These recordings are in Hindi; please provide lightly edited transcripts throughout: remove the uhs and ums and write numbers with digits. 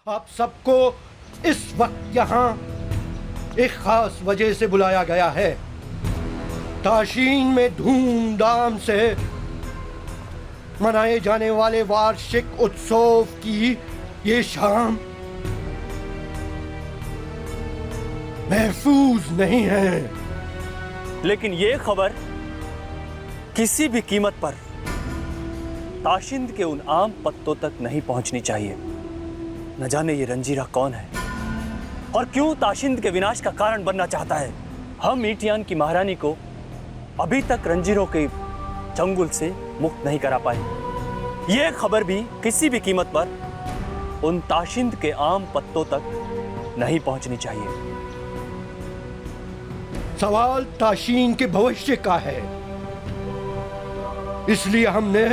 आप सबको इस वक्त यहाँ एक खास वजह से बुलाया गया है। ताशीन में धूमधाम से मनाए जाने वाले वार्षिक उत्सव की ये शाम महफूज नहीं है। लेकिन ये खबर किसी भी कीमत पर ताशिंद के उन आम पत्तों तक नहीं पहुंचनी चाहिए। न जाने ये रंजीरा कौन है और क्यों ताशिंद के विनाश का कारण बनना चाहता है। हम ईटियान की महारानी को अभी तक रंजीरों के चंगुल से मुक्त नहीं करा पाए। ये खबर भी किसी भी कीमत पर उन ताशिंद के आम पत्तों तक नहीं पहुंचनी चाहिए। सवाल ताशीन के भविष्य का है, इसलिए हमने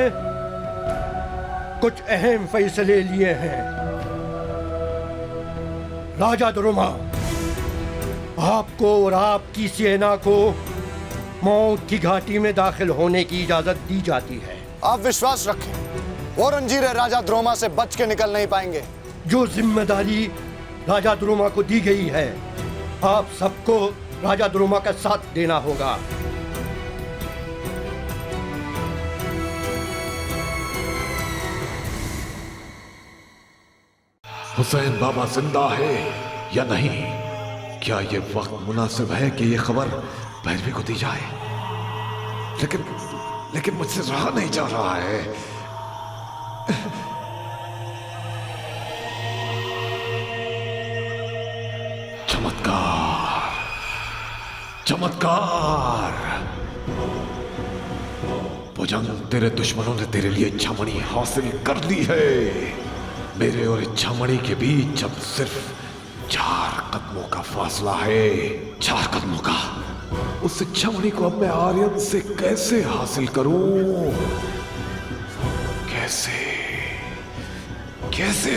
कुछ अहम फैसले लिए हैं। राजा दुरुमा, आपको और आपकी सेना को मौत की घाटी में दाखिल होने की इजाजत दी जाती है। आप विश्वास रखें, वो रंजीर राजा द्रोमा से बच के निकल नहीं पाएंगे। जो जिम्मेदारी राजा द्रोमा को दी गई है, आप सबको राजा द्रोमा का साथ देना होगा। हुसैन बाबा जिंदा है या नहीं? क्या ये वक्त मुनासिब है कि ये खबर भैरवी को दी जाए? लेकिन मुझसे रहा नहीं जा रहा है। चमत्कार, चमत्कार! भुजंग, तेरे दुश्मनों ने तेरे लिए इच्छामणि हासिल कर ली है। मेरे और इच्छामणि के बीच अब सिर्फ 4 कदमों का फासला है। 4 कदमों का। उस इच्छामणि को अब मैं आर्यन से कैसे हासिल करूं? कैसे कैसे?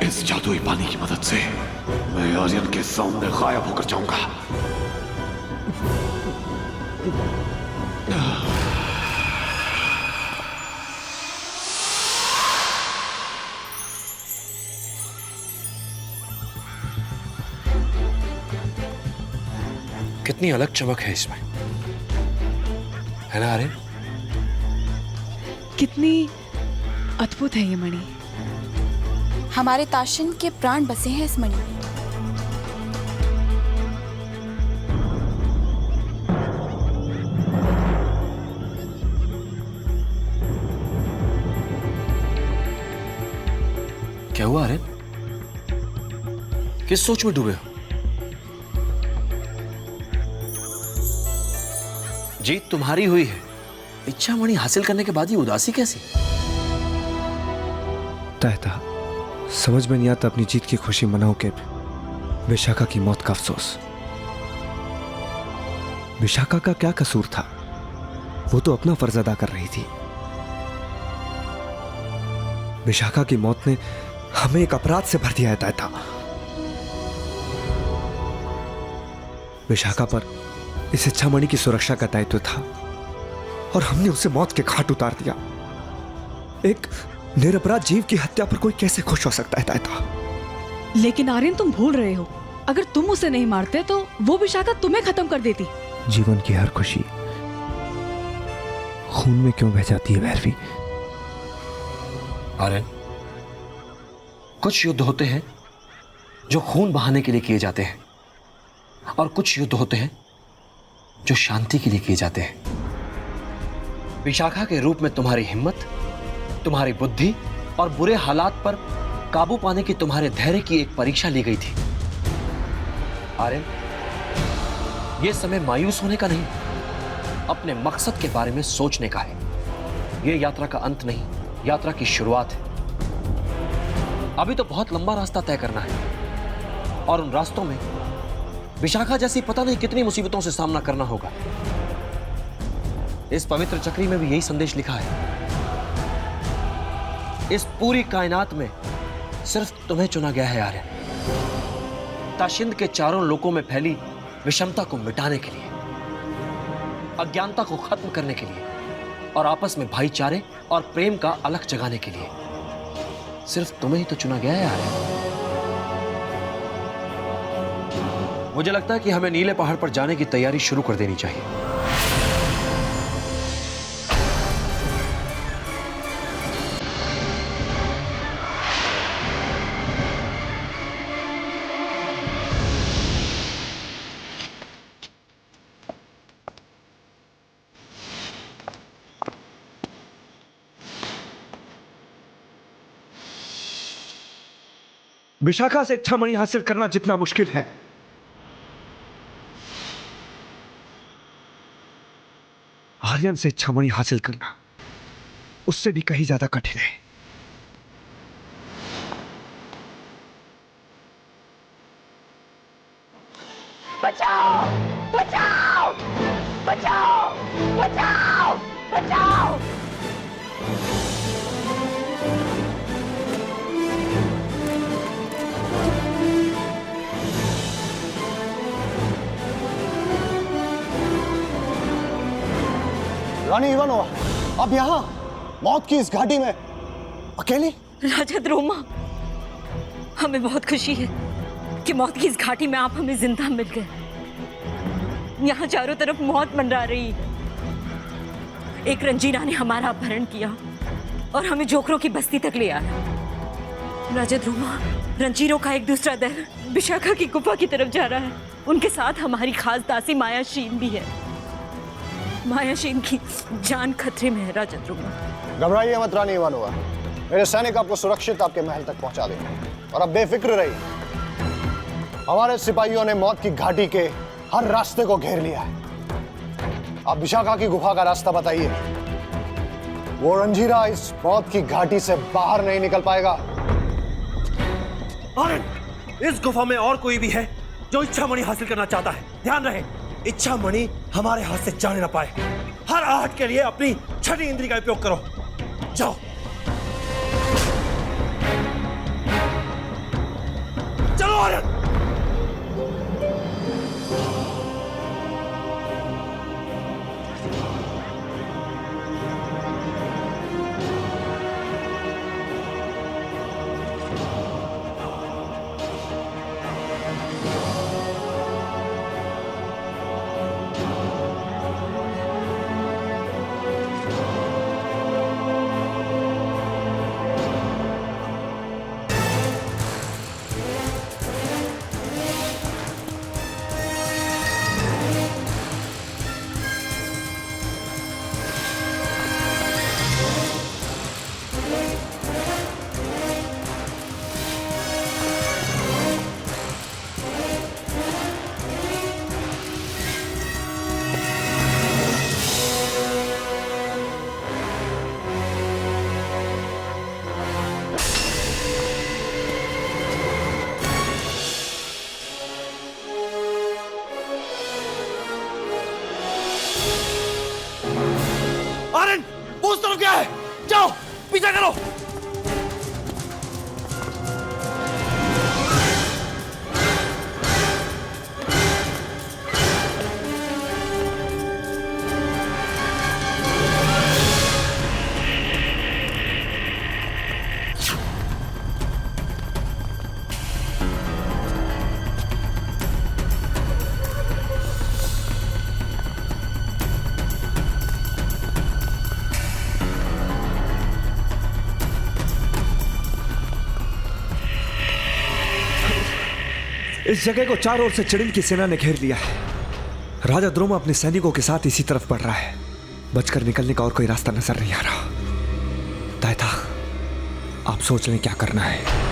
इस जादुई पानी की मदद से मैं आर्यन के सामने गायब होकर जाऊंगा। कितनी अलग चमक है इसमें, है ना आर्यन? कितनी अद्भुत है ये मणि। हमारे ताशिंद के प्राण बसे हैं इस मणि में। क्या हुआ आर्यन? किस सोच में डूबे हो? जीत तुम्हारी हुई है, इच्छामणि हासिल करने के बाद ही उदासी कैसी? तहता समझ में नहीं आता अपनी जीत की खुशी मनाऊं के विशाखा की मौत का अफसोस। विशाखा का क्या कसूर था? वो तो अपना फर्ज अदा कर रही थी। विशाखा की मौत ने हमें एक अपराध से भर दिया है तहता। विशाखा पर इस इच्छामणि की सुरक्षा का दायित्व था और हमने उसे मौत के घाट उतार दिया। एक निरपराध जीव की हत्या पर कोई कैसे खुश हो सकता है तायता? लेकिन आर्यन, तुम भूल रहे हो, अगर तुम उसे नहीं मारते तो वो विशाखा तुम्हें खत्म कर देती। जीवन की हर खुशी खून में क्यों बह जाती है भैरवी? आर्यन, कुछ युद्ध होते हैं जो खून बहाने के लिए किए जाते हैं और कुछ युद्ध होते हैं जो शांति के लिए किए जाते हैं। विशाखा के रूप में तुम्हारी हिम्मत, तुम्हारी बुद्धि और बुरे हालात पर काबू पाने की तुम्हारे धैर्य की एक परीक्षा ली गई थी। आर्यन, यह समय मायूस होने का नहीं, अपने मकसद के बारे में सोचने का है। यह यात्रा का अंत नहीं, यात्रा की शुरुआत है। अभी तो बहुत लंबा रास्ता तय करना है और उन रास्तों में विशाखा जैसी पता नहीं कितनी मुसीबतों से सामना करना होगा। इस पवित्र चक्री में भी यही संदेश लिखा है। इस पूरी कायनात में सिर्फ तुम्हें चुना गया है आर्यन, ताशिंद के चारों लोकों में फैली विषमता को मिटाने के लिए। अज्ञानता को खत्म करने के लिए और आपस में भाईचारे और प्रेम का अलग जगाने के लिए सिर्फ तुम्हें ही तो चुना गया है आर्यन। मुझे लगता है कि हमें नीले पहाड़ पर जाने की तैयारी शुरू कर देनी चाहिए। विशाखा से इच्छामणि हासिल करना जितना मुश्किल है, आर्यन से इच्छामणि हासिल करना उससे भी कहीं ज्यादा कठिन है। बचाओ बचाओ बचाओ बचाओ बचाओ। रानी इवानोवा, अब यहाँ मौत की इस घाटी में अकेली? राजा द्रोमा, हमें बहुत खुशी है कि मौत की इस घाटी में आप हमें जिंदा मिल गए। यहाँ चारों तरफ मौत मंडरा रही है। एक रंजीरा ने हमारा अपहरण किया और हमें जोकरों की बस्ती तक ले आया। राजा द्रोमा, रंजीरों का एक दूसरा दल विशाखा की गुफा की तरफ जा रहा है। उनके साथ हमारी खास दासी मायाशीन भी है। मायाशीन की जान खतरे में है राजा द्रोमा। घबराइए मत रानी इवानोवा, मेरे सैनिक आपको सुरक्षित आपके महल तक पहुंचा देंगे और अब बेफिक्र रहिए। हमारे सिपाहियों ने मौत की घाटी के हर रास्ते को घेर लिया है। आप विशाखा की गुफा का रास्ता बताइए। वो रंजीरा इस मौत की घाटी से बाहर नहीं निकल पाएगा। आर्यन, इस गुफा में और कोई भी है जो इच्छामणि हासिल करना चाहता है। ध्यान रहे, इच्छामणि हमारे हाथ से जाने ना पाए। हर आहट के लिए अपनी छठी इंद्री का उपयोग करो। जाओ। चलो आर्यन। उस तरफ क्या है? जाओ, पीछा करो। इस जगह को चारों ओर से चिड़िल की सेना ने घेर लिया है। राजा द्रोमा अपने सैनिकों के साथ इसी तरफ बढ़ रहा है। बचकर निकलने का और कोई रास्ता नजर नहीं आ रहा। दायता, आप सोच लें क्या करना है।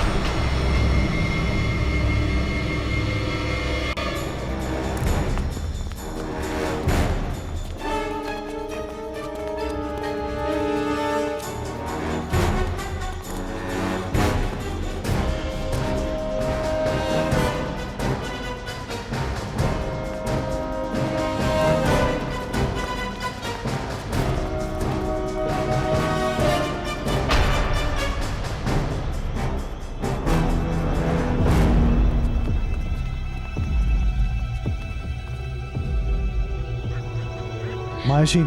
आयशीन,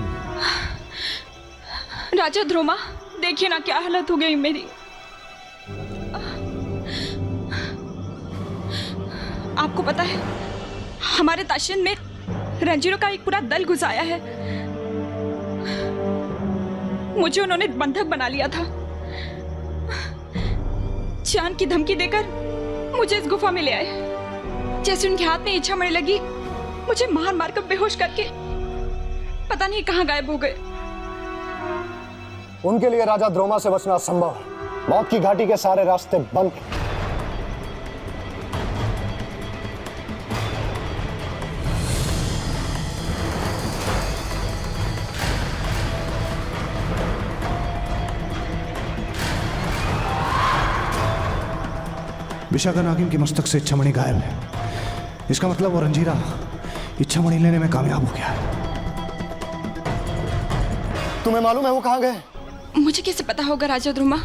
राजा ध्रुमा, देखिए ना क्या हालत हो गई मेरी। आपको पता है हमारे ताशिन में रंजीरों का एक पूरा दल घुस आया है। मुझे उन्होंने बंधक बना लिया था। जान की धमकी देकर मुझे इस गुफा में ले आए। जैसे उनके हाथ में इच्छा मणि लगी, मुझे मार मार कर बेहोश करके पता नहीं कहां गायब हो गए। उनके लिए राजा द्रोमा से बचना असंभव है। मौत की घाटी के सारे रास्ते बंद हैं। विशाखा नागिन के मस्तक से इच्छामणि गायब है। इसका मतलब वो रंजीरा इच्छामणि लेने में कामयाब हो गया है। तुम्हें मालूम है वो कहां गए? मुझे कैसे पता होगा राजा ध्रुमा?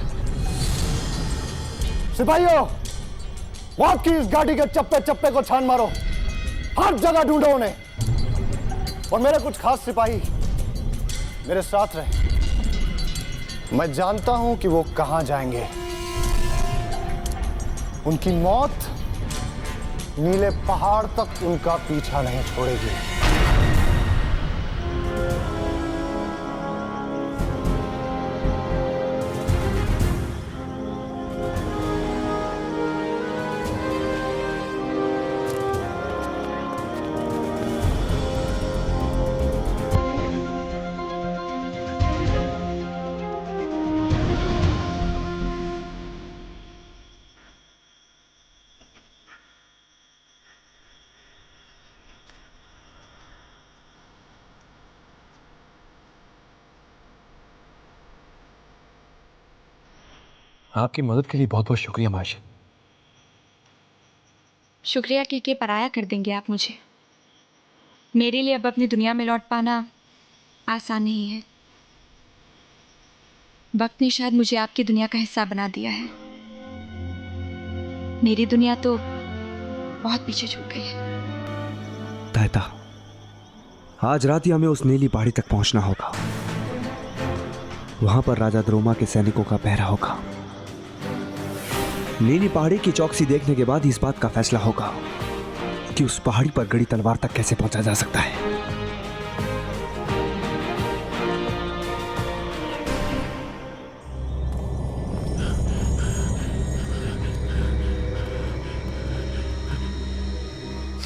सिपाहियों, मौत की इस गाड़ी के चप्पे चप्पे को छान मारो, हर जगह ढूंढो उन्हें। और मेरे कुछ खास सिपाही मेरे साथ रहे। मैं जानता हूं कि वो कहां जाएंगे। उनकी मौत नीले पहाड़ तक उनका पीछा नहीं छोड़ेगी। आपकी मदद के लिए बहुत बहुत शुक्रिया माशी। शुक्रिया की पराया कर देंगे आप मुझे। मेरे लिए अब अपनी दुनिया में लौट पाना आसान नहीं है। वक्त ने शायद मुझे आपकी दुनिया का हिस्सा बना दिया है। मेरी दुनिया तो बहुत पीछे छूट गई है। तायता, आज रात ही हमें उस नीली पहाड़ी तक पहुंचना होगा। वहां पर राजा द्रोमा के सैनिकों का पहरा होगा। नीली पहाड़ी की चौकसी देखने के बाद इस बात का फैसला होगा कि उस पहाड़ी पर गड़ी तलवार तक कैसे पहुंचा जा सकता है।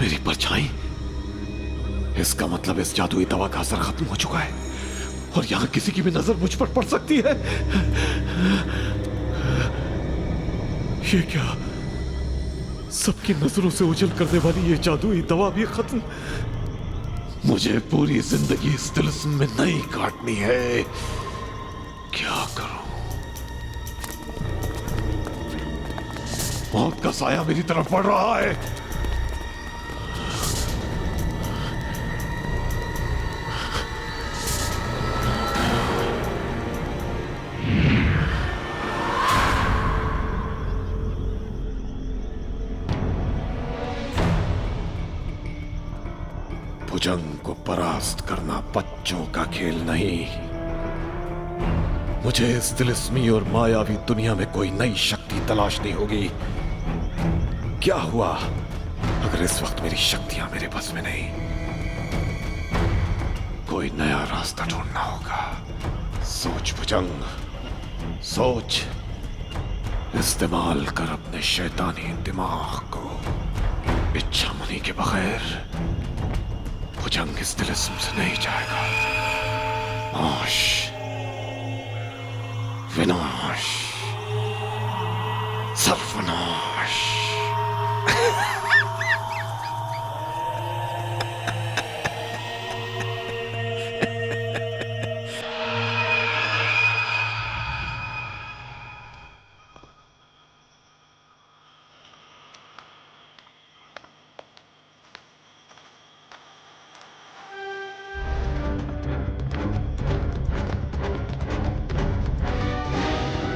मेरी परछाई, इसका मतलब इस जादुई दवा का असर खत्म हो चुका है और यहां किसी की भी नजर मुझ पर पड़ सकती है। ये क्या, सबकी नजरों से ओझल करने वाली ये जादुई दवा भी खत्म। मुझे पूरी जिंदगी इस तिलिस्म में नहीं काटनी है। क्या करूं? मौत का साया मेरी तरफ बढ़ रहा है। भुजंग को परास्त करना बच्चों का खेल नहीं। मुझे इस तिलिस्मी और मायावी दुनिया में कोई नई शक्ति तलाशनी होगी। क्या हुआ अगर इस वक्त मेरी शक्तियां मेरे बस में नहीं? कोई नया रास्ता ढूंढना होगा। सोच भुजंग, सोच। इस्तेमाल कर अपने शैतानी दिमाग को। इच्छामणि के बगैर भुजंग इस तिलिस्म से नहीं जाएगा। नाश, विनाश, सर्वनाश।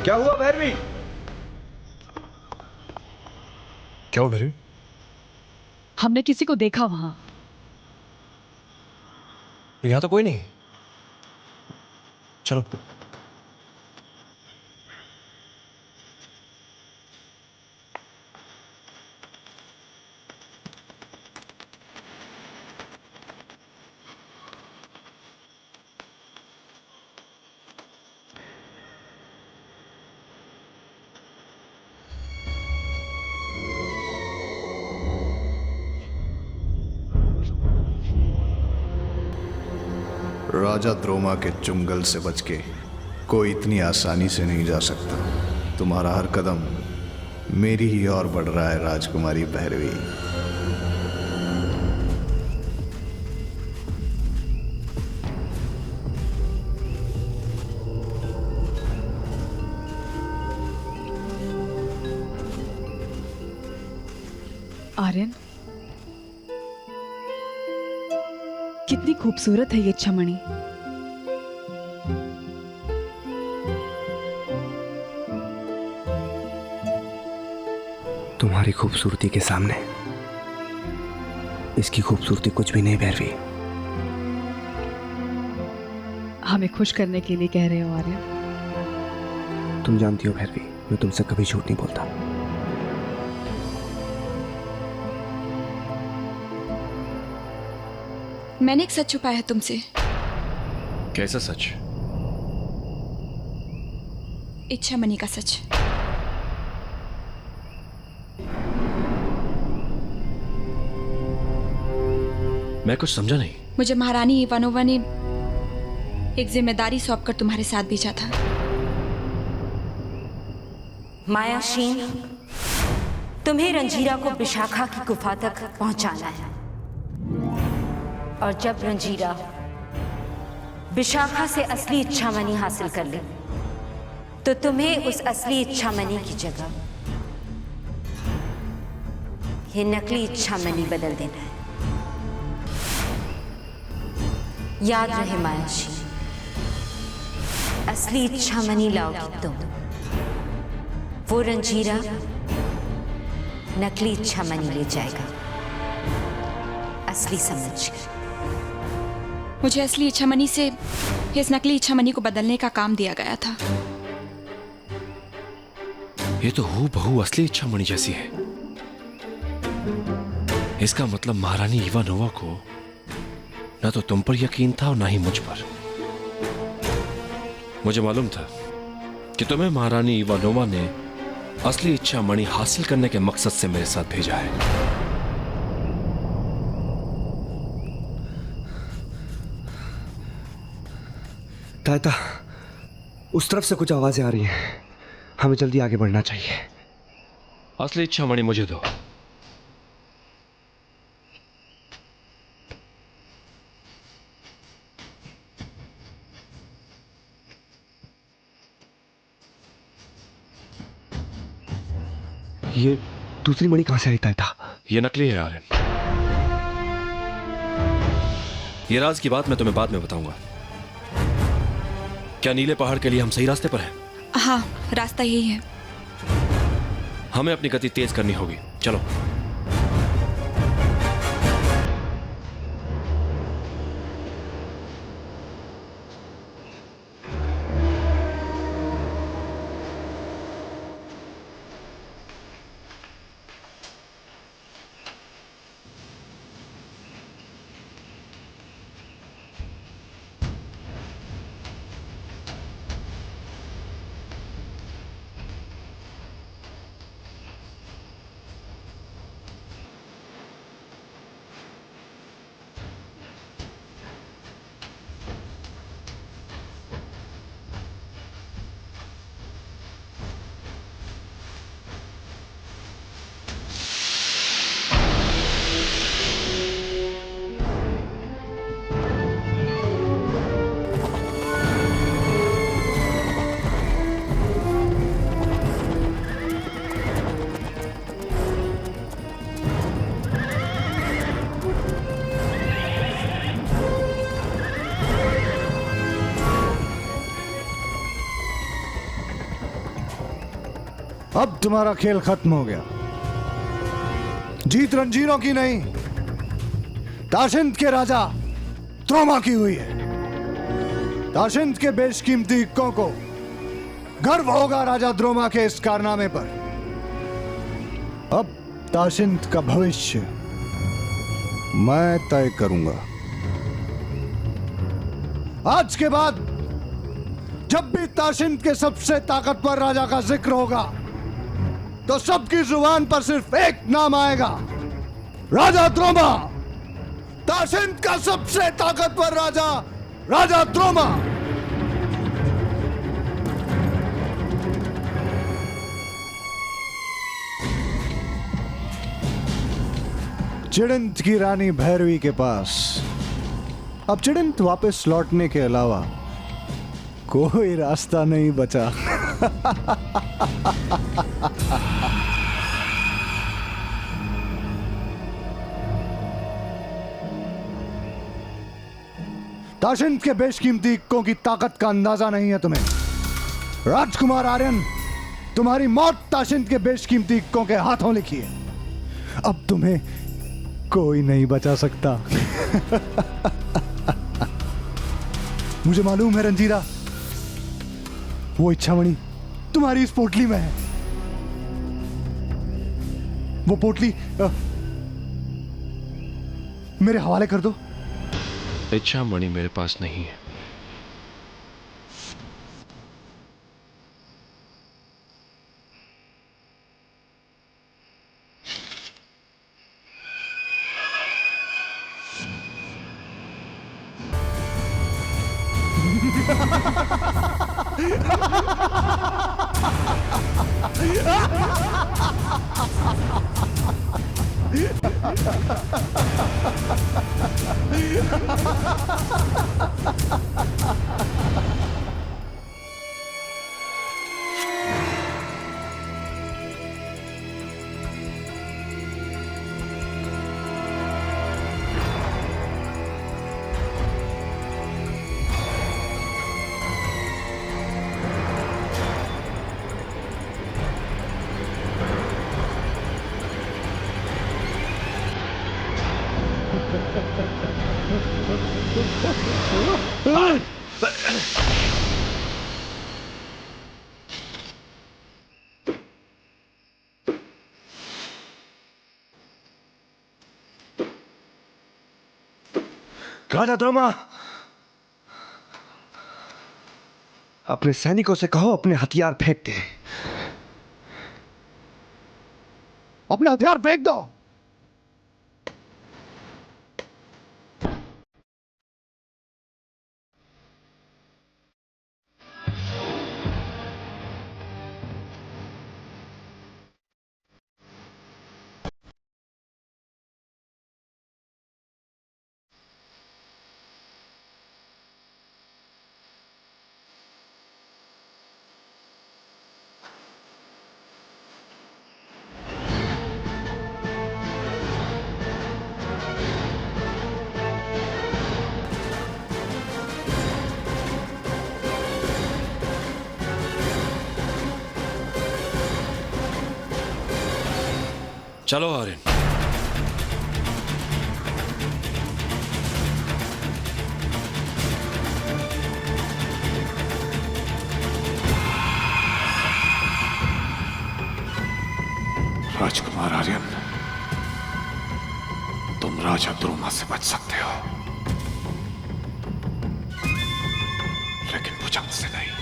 क्या हुआ भैरवी? क्या हुआ भैरवी? हमने किसी को देखा वहां। यहां तो कोई नहीं। चलो। राजा द्रोमा के चुंगल से बच के कोई इतनी आसानी से नहीं जा सकता। तुम्हारा हर कदम मेरी ही ओर बढ़ रहा है राजकुमारी भैरवी। आर्यन, कितनी खूबसूरत है ये इच्छामणि। तुम्हारी खूबसूरती के सामने इसकी खूबसूरती कुछ भी नहीं भैरवी। हमें खुश करने के लिए कह रहे हो आर्यन? तुम जानती हो भैरवी, मैं तुमसे कभी झूठ नहीं बोलता। मैंने एक सच छुपाया है तुमसे। कैसा सच? इच्छामणि का सच। मैं कुछ समझा नहीं। मुझे महारानी इवानोवा ने एक जिम्मेदारी सौंपकर तुम्हारे साथ भेजा था। मायाशीन, तुम्हें रंजीरा को विशाखा की गुफा तक पहुंचाना है, और जब रंजीरा विशाखा से असली इच्छामणि हासिल कर ले तो तुम्हें उस असली इच्छामणि की जगह ये नकली इच्छामणि बदल देना है। याद रहे मायाशी, असली इच्छामणि लाओगी तुम, वो रंजीरा नकली इच्छामणि ले जाएगा असली समझकर। मुझे असली इच्छामणि से इस नकली इच्छामणि को बदलने का काम दिया गया था। ये तो हूबहू असली इच्छामणि जैसी है। इसका मतलब महारानी इवानोवा को ना तो तुम पर यकीन था और ना ही मुझ पर। मुझे मालूम था कि तुम्हें महारानी इवानोवा ने असली इच्छामणि हासिल करने के मकसद से मेरे साथ भेजा है। ताता, उस तरफ से कुछ आवाजें आ रही हैं। हमें जल्दी आगे बढ़ना चाहिए। असली इच्छामणि मुझे दो। ये दूसरी मणि कहां से आई ताता? ये नकली है आर्यन। ये राज की बात मैं तुम्हें बाद में बताऊंगा। क्या नीले पहाड़ के लिए हम सही रास्ते पर हैं? हाँ, रास्ता यही है। हमें अपनी गति तेज करनी होगी। चलो। अब तुम्हारा खेल खत्म हो गया। जीत रंजीरों की नहीं, ताशिंद के राजा द्रोमा की हुई है। ताशिंद के बेशकीमती इक्कों को गर्व होगा राजा द्रोमा के इस कारनामे पर। अब ताशिंद का भविष्य मैं तय करूंगा। आज के बाद जब भी ताशिंद के सबसे ताकतवर राजा का जिक्र होगा तो सबकी जुबान पर सिर्फ एक नाम आएगा, राजा द्रोमा। ताशिंद का सबसे ताकतवर राजा, राजा द्रोमा। चिड़िंत की रानी भैरवी के पास अब चिड़िंत वापस लौटने के अलावा कोई रास्ता नहीं बचा। ताशिंद के बेशकीमती इक्कों की ताकत का अंदाजा नहीं है तुम्हें। राजकुमार आर्यन, तुम्हारी मौत ताशिंद के बेशकीमती इक्कों के हाथों लिखी है। अब तुम्हें कोई नहीं बचा सकता। मुझे मालूम है रंजीरा, वो इच्छामणि तुम्हारी इस पोटली में है। वो पोटली मेरे हवाले कर दो। इच्छामणि मेरे पास नहीं है। राजा द्रोमा, अपने सैनिकों से कहो अपने हथियार फेंक दे। अपने हथियार फेंक दो। चलो आर्यन। राजकुमार आर्यन, तुम राजा द्रोमा से बच सकते हो, लेकिन भुजंग से नहीं।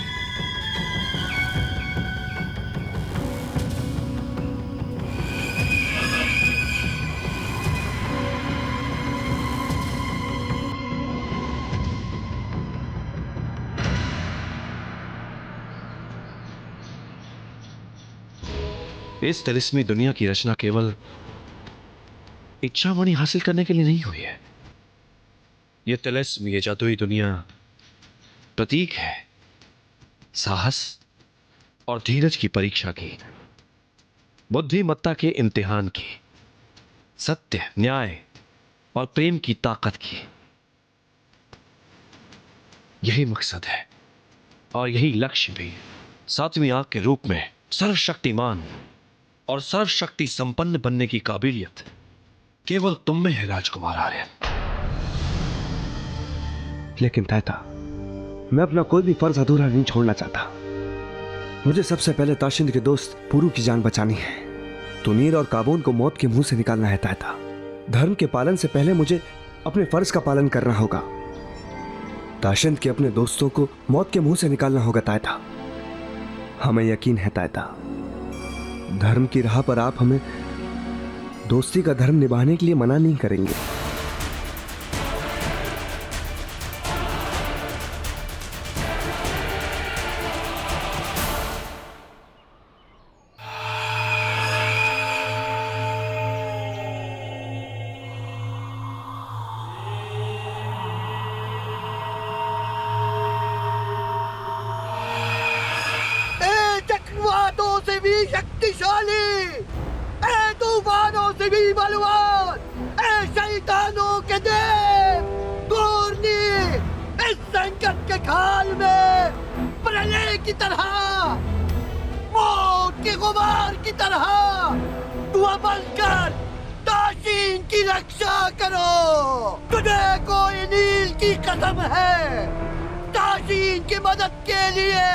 इस तिलिस्मी दुनिया की रचना केवल इच्छामणि हासिल करने के लिए नहीं हुई है। यह तिलिस्म, ये जादुई दुनिया प्रतीक है साहस और धीरज की परीक्षा की, बुद्धिमत्ता के इम्तिहान की, सत्य, न्याय और प्रेम की ताकत की। यही मकसद है और यही लक्ष्य भी। सातवीं आंख के रूप में सर्वशक्तिमान और सर्वशक्ति संपन्न बनने की काबिलियत केवल तुम में है राजकुमार आर्यन। लेकिन ताता, मैं अपना कोई भी फर्ज अधूरा नहीं छोड़ना चाहता। मुझे सबसे पहले ताशिंद के दोस्त पुरू की जान बचानी है। तुनीर और काबून को मौत के मुंह से निकालना है तायता। धर्म के पालन से पहले मुझे अपने फर्ज का पालन करना होगा। ताशिंद के अपने दोस्तों को मौत के मुंह से निकालना होगा तायता। हमें यकीन है तायता, धर्म की राह पर आप हमें दोस्ती का धर्म निभाने के लिए मना नहीं करेंगे। चक्रवातों से भी शक्तिशाली, ए तूफानों से भी बलवान, ए शैतानों के देव गोरनी, इस संकट के काल में प्रलय की तरह, मौत के गुबार की तरह तू अमल कर, ताशीन की रक्षा करो। तुझे कोई नील की कसम है, ताशीन की मदद के लिए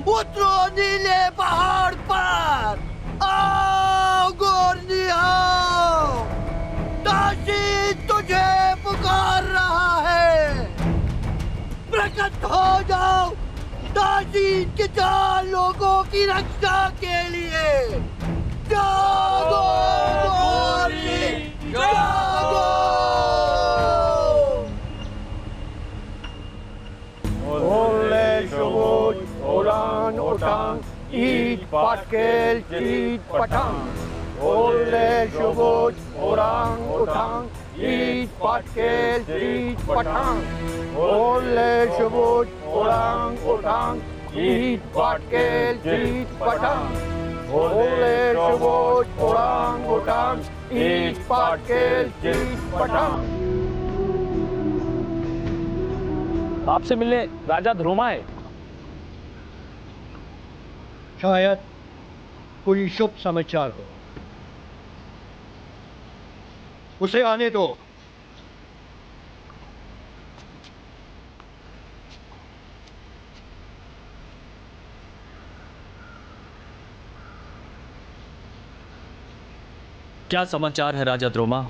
उतरो नीले पहाड़ पर। आओ गोरनी आओ, ताशीन तुझे पुकार रहा है। प्रकट हो जाओ ताशीन के 4 लोगों की रक्षा के लिए। जागो गोरनी, जागो। Olan otang, eat paskel, eat patang. Ole shubut, orang otang, eat paskel, eat patang. Ole shubut, orang otang, eat paskel, eat patang. Ole shubut, orang otang, eat paskel, eat patang. आपसे मिलने राजा ध्रुमा है। शायद कोई शुभ समाचार हो, उसे आने दो। क्या समाचार है राजा द्रोमा?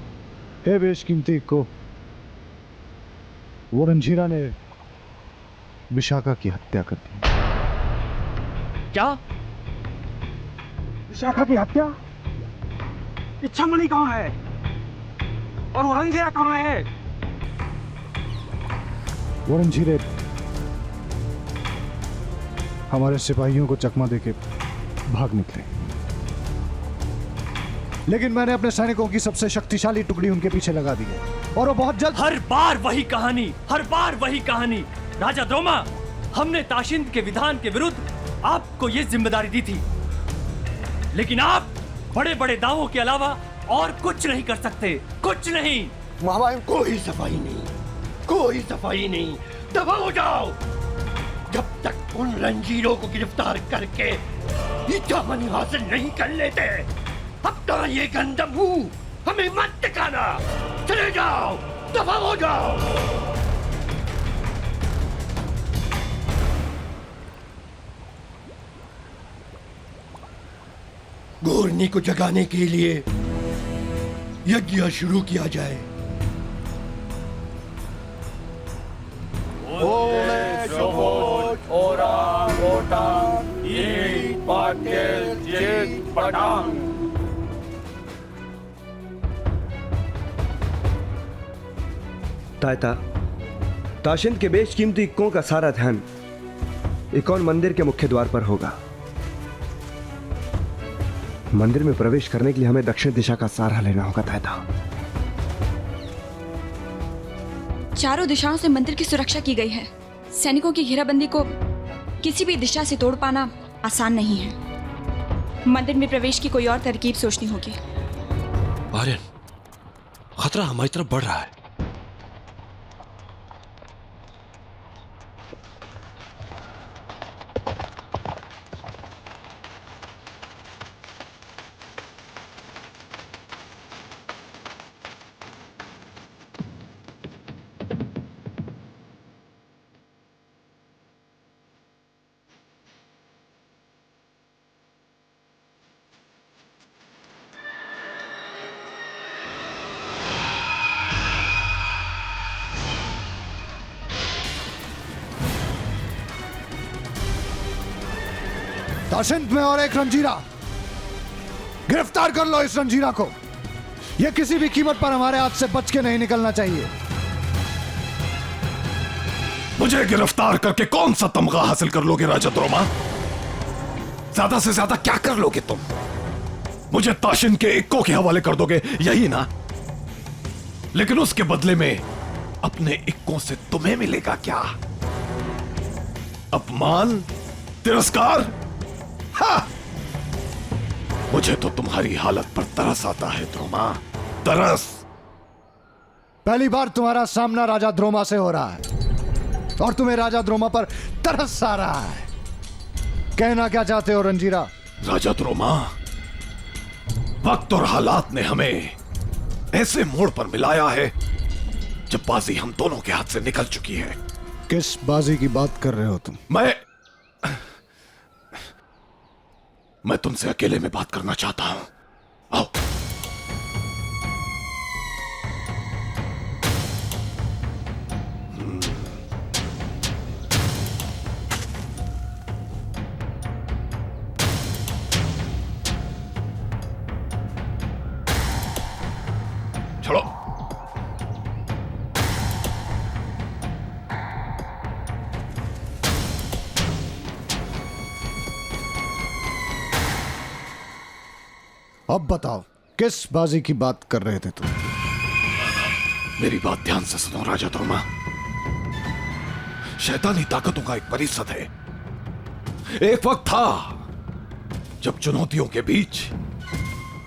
हे बेशकीमती को, वो रंजीरा ने विशाखा की हत्या कर दी। क्या? विशाखा की हत्या? इच्छामणि कहाँ है? और वो रंजीरा कहाँ है? वो रंजीरे हमारे सिपाहियों को चकमा देके भाग निकले, लेकिन मैंने अपने सैनिकों की सबसे शक्तिशाली टुकड़ी उनके पीछे लगा दी है और वो बहुत जल्द। हर बार वही कहानी, हर बार वही कहानी। राजा द्रोमा, हमने ताशिंद के विधान के विरुद्ध आपको ये जिम्मेदारी दी थी, लेकिन आप बड़े बड़े दावों के अलावा और कुछ नहीं कर सकते, कुछ नहीं। महामाया, कोई सफाई नहीं, कोई सफाई नहीं। दफा हो जाओ। जब तक उन रंजीरों को गिरफ्तार करके इच्छामणि हासिल नहीं कर लेते, अपना ये गंदा मुंह हमें मत दिखाना। चले जाओ, दफा हो जाओ। गोरनी को जगाने के लिए यज्ञ शुरू किया जाए। तायता, ताशिंद के बेशकीमती इक्कों का सारा ध्यान इकॉन मंदिर के मुख्य द्वार पर होगा। मंदिर में प्रवेश करने के लिए हमें दक्षिण दिशा का सहारा लेना होगा तायता। चारों दिशाओं से मंदिर की सुरक्षा की गई है। सैनिकों की घेराबंदी को किसी भी दिशा से तोड़ पाना आसान नहीं है। मंदिर में प्रवेश की कोई और तरकीब सोचनी होगी। आर्यन, खतरा हमारी तरफ बढ़ रहा है। ताशिंद में और एक रंजीरा, गिरफ्तार कर लो इस रंजीरा को। यह किसी भी कीमत पर हमारे हाथ से बच के नहीं निकलना चाहिए। मुझे गिरफ्तार करके कौन सा तमगा हासिल कर लोगे राजद्रोमा? ज्यादा से ज्यादा क्या कर लोगे तुम? मुझे ताशिंद के इक्को के हवाले कर दोगे, यही ना? लेकिन उसके बदले में अपने इक्कों से तुम्हें मिलेगा क्या? अपमान, तिरस्कार? हाँ! मुझे तो तुम्हारी हालत पर तरस आता है द्रोमा, तरस। पहली बार तुम्हारा सामना राजा द्रोमा से हो रहा है और तुम्हें राजा द्रोमा पर तरस आ रहा है। कहना क्या चाहते हो रंजीरा? राजा द्रोमा, वक्त और हालात ने हमें ऐसे मोड़ पर मिलाया है जब बाजी हम दोनों के हाथ से निकल चुकी है। किस बाजी की बात कर रहे हो तुम? मैं तुमसे अकेले में बात करना चाहता हूं। आओ। चलो। अब बताओ, किस बाजी की बात कर रहे थे तुम? मेरी बात ध्यान से सुनो राजा द्रोमा। शैतानी ताकतों का एक परिषद है। एक वक्त था जब चुनौतियों के बीच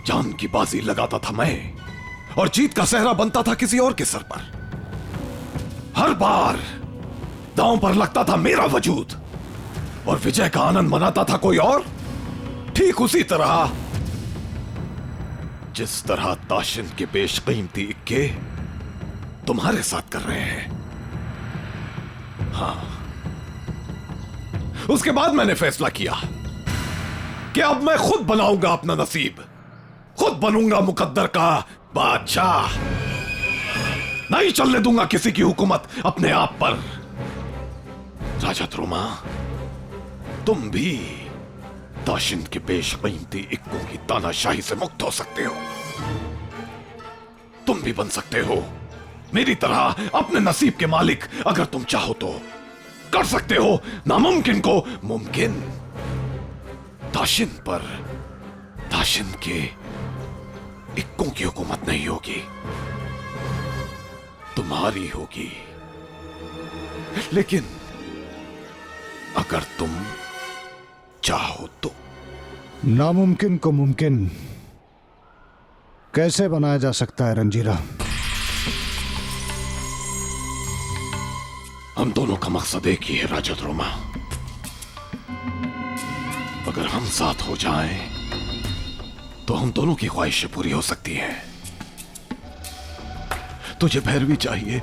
जान की बाजी लगाता था मैं, और जीत का सेहरा बनता था किसी और के सर पर। हर बार दांव पर लगता था मेरा वजूद और विजय का आनंद मनाता था कोई और। ठीक उसी तरह जिस तरह ताशिंद के बेशकीमती इक्के तुम्हारे साथ कर रहे हैं। हाँ, उसके बाद मैंने फैसला किया कि अब मैं खुद बनाऊंगा अपना नसीब, खुद बनूंगा मुकद्दर का बादशाह। नहीं चलने दूंगा किसी की हुकूमत अपने आप पर। राजा द्रोमा, तुम भी ताशिंद के बेशकीमती इक्कों की तानाशाही से मुक्त हो सकते हो। तुम भी बन सकते हो मेरी तरह अपने नसीब के मालिक। अगर तुम चाहो तो कर सकते हो नामुमकिन को मुमकिन। ताशिंद पर ताशिंद के इक्कों की हुकूमत नहीं होगी, तुम्हारी होगी। लेकिन अगर तुम चाहो तो। नामुमकिन को मुमकिन कैसे बनाया जा सकता है रंजीरा? हम दोनों का मकसद एक ही है राजा द्रोमा। अगर हम साथ हो जाएं तो हम दोनों की ख्वाहिशें पूरी हो सकती हैं। तुझे भैरवी चाहिए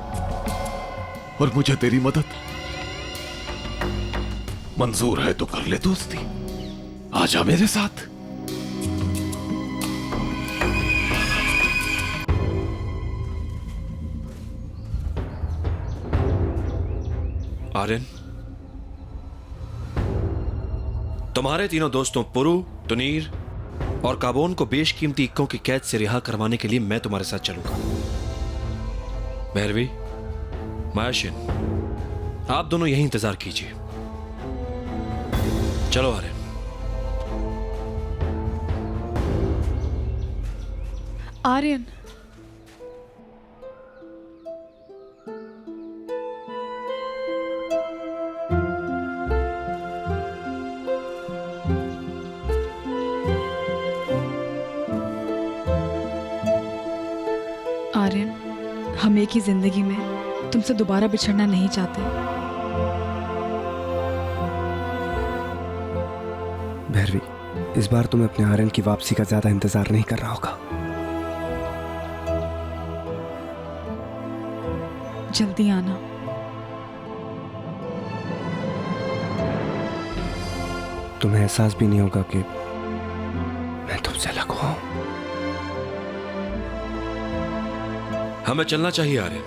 और मुझे तेरी मदद। मंजूर है तो कर ले दोस्ती, आजा मेरे साथ। आर्यन, तुम्हारे तीनों दोस्तों पुरु, तुनीर और काबोन को बेशकीमती इक्कों की कैद से रिहा करवाने के लिए मैं तुम्हारे साथ चलूंगा। भैरवी, मायाशिन, आप दोनों यही इंतजार कीजिए। चलो आर्यन। आर्यन, आर्यन, हम एक ही जिंदगी में तुमसे दोबारा बिछड़ना नहीं चाहते। भैरवी, इस बार तुम्हें अपने आर्यन की वापसी का ज्यादा इंतजार नहीं करना होगा। जल्दी आना। तुम्हें एहसास भी नहीं होगा कि मैं तुमसे अलग हुआ हूं। हमें चलना चाहिए आर्यन।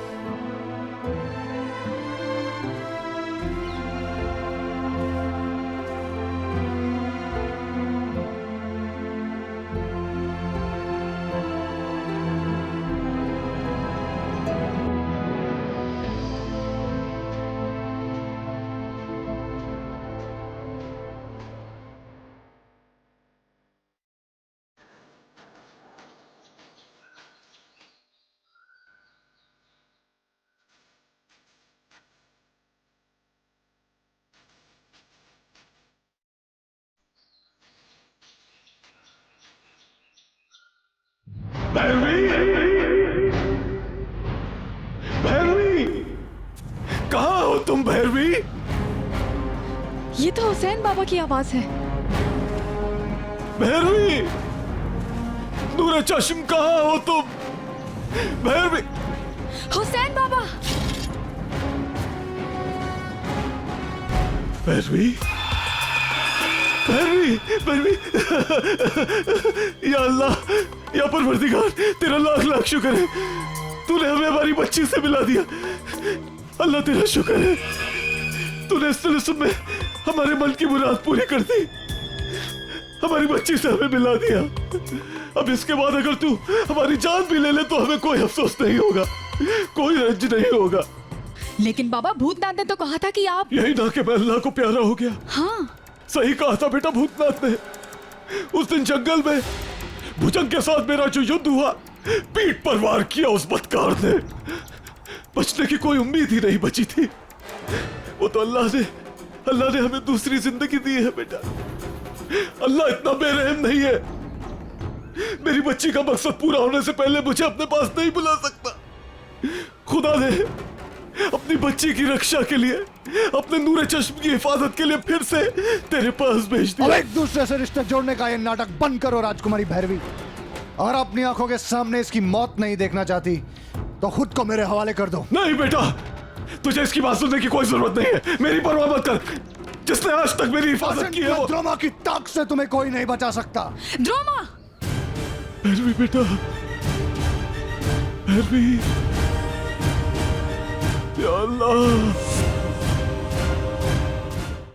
भैरवी, भैरवी, कहाँ हो तुम भैरवी? ये तो हुसैन बाबा की आवाज है। भैरवी, नूरे चश्म कहाँ हो तुम? भैरवी, हुसैन बाबा। भैरवी, भैरवी, भैरवी, या अल्लाह, या परवरदिगार, तेरा लाख लाख शुक्र है, तूने हमें हमारी बच्ची से मिला दिया। अल्लाह तेरा शुक्र है, तूने इस तलस्सुम में हमारे मन की मुराद पूरी कर दी, हमारी बच्ची से हमें मिला दिया। अब इसके बाद अगर तू हमारी जान भी ले ले तो हमें कोई अफसोस नहीं होगा, कोई रंज नहीं होगा। लेकिन बाबा, भूतनाथ ने तो कहा था कि आप। यही ना कि मैं अल्लाह को प्यारा हो गया। हाँ, सही कहा था बेटा भूतनाथ ने। उस दिन जंगल में भुजंग के साथ मेरा जो युद्ध हुआ, पीठ पर वार किया उस बदकार ने, बचने की कोई उम्मीद ही नहीं बची थी। वो तो अल्लाह ने हमें दूसरी जिंदगी दी है बेटा। अल्लाह इतना बेरहम नहीं है, मेरी बच्ची का मकसद पूरा होने से पहले मुझे अपने पास नहीं बुला सकता। खुदा ने अपनी बच्ची की रक्षा के लिए, अपने नूरे चश्म की हिफाजत के लिए फिर से तेरे पास भेज दिया। अब एक दूसरे से रिश्ते जोड़ने का ये नाटक बंद करो राजकुमारी भैरवी। और अपनी आंखों के सामने इसकी मौत नहीं देखना चाहती तो खुद को मेरे हवाले कर दो। नहीं बेटा, तुझे इसकी बात सुनने की कोई जरूरत नहीं है। मेरी परवाह मत कर। जिसने आज तक मेरी हिफाजत की है वो द्रोमा की ताक से तुम्हें कोई नहीं बचा सकता। द्रोमा। भैरवी बेटा, भैरवी, या अल्लाह।